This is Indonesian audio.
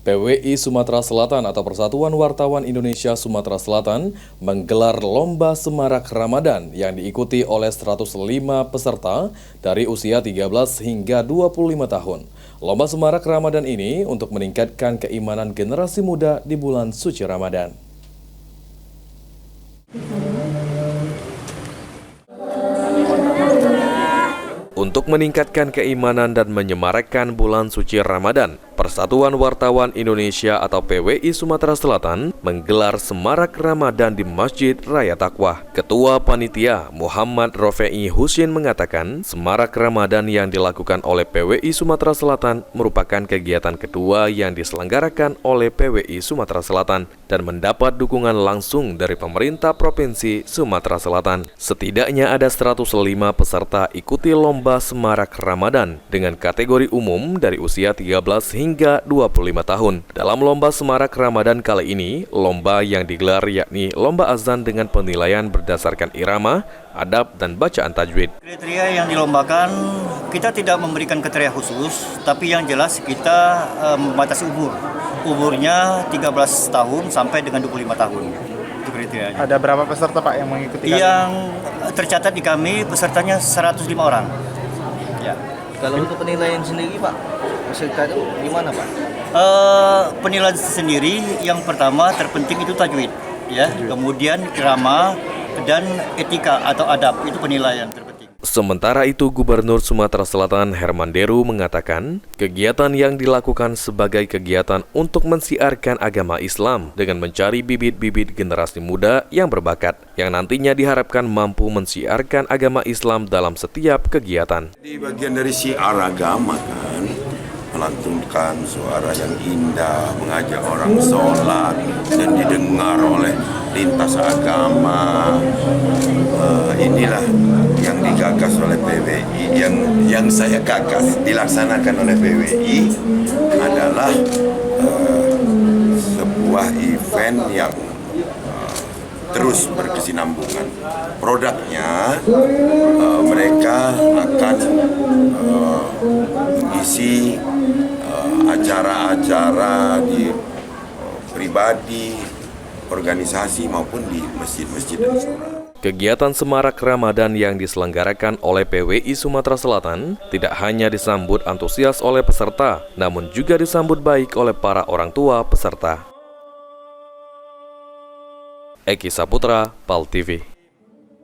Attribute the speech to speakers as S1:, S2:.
S1: PWI Sumatera Selatan atau Persatuan Wartawan Indonesia Sumatera Selatan menggelar Lomba Semarak Ramadan yang diikuti oleh 105 peserta dari usia 13 hingga 25 tahun. Lomba Semarak Ramadan ini untuk meningkatkan keimanan generasi muda di bulan suci Ramadan. Untuk meningkatkan keimanan dan menyemarakkan bulan suci Ramadan, Persatuan Wartawan Indonesia atau PWI Sumatera Selatan menggelar Semarak Ramadan di Masjid Raya Taqwa. Ketua Panitia Muhammad Rofei Husin mengatakan, Semarak Ramadan yang dilakukan oleh PWI Sumatera Selatan merupakan kegiatan kedua yang diselenggarakan oleh PWI Sumatera Selatan dan mendapat dukungan langsung dari pemerintah Provinsi Sumatera Selatan. Setidaknya ada 105 peserta ikuti lomba Semarak Ramadan dengan kategori umum dari usia 13 hingga 25 tahun. Dalam lomba Semarak Ramadan kali ini, lomba yang digelar yakni lomba azan dengan penilaian berdasarkan irama, adab, dan bacaan tajwid.
S2: Kriteria yang dilombakan, kita tidak memberikan kriteria khusus, tapi yang jelas kita membatasi umur. Umurnya 13 tahun sampai dengan 25 tahun. Itu kriterianya.
S3: Ada berapa peserta Pak yang mengikuti?
S2: Yang tercatat di kami pesertanya 105 orang. Ya.
S4: Kalau untuk penilaian sendiri Pak, peserta itu gimana Pak?
S2: Penilaian sendiri yang pertama terpenting itu tajwid, ya. Kemudian irama dan etika atau adab itu penilaian terpenting.
S1: Sementara itu, Gubernur Sumatera Selatan Herman Deru mengatakan, kegiatan yang dilakukan sebagai kegiatan untuk mensiarkan agama Islam dengan mencari bibit-bibit generasi muda yang berbakat, yang nantinya diharapkan mampu mensiarkan agama Islam dalam setiap kegiatan.
S5: Di bagian dari siar agama kan, melantunkan suara yang indah, mengajak orang sholat dan didengar oleh lintas agama. Inilah yang digagas oleh PWI, yang saya gagas dilaksanakan oleh PWI adalah sebuah event yang terus berkesinambungan. Produknya mereka akan mengisi acara-acara di pribadi, organisasi maupun di masjid-masjid dan surau.
S1: Kegiatan Semarak Ramadan yang diselenggarakan oleh PWI Sumatera Selatan tidak hanya disambut antusias oleh peserta, namun juga disambut baik oleh para orang tua peserta. Eki Saputra, PAL TV.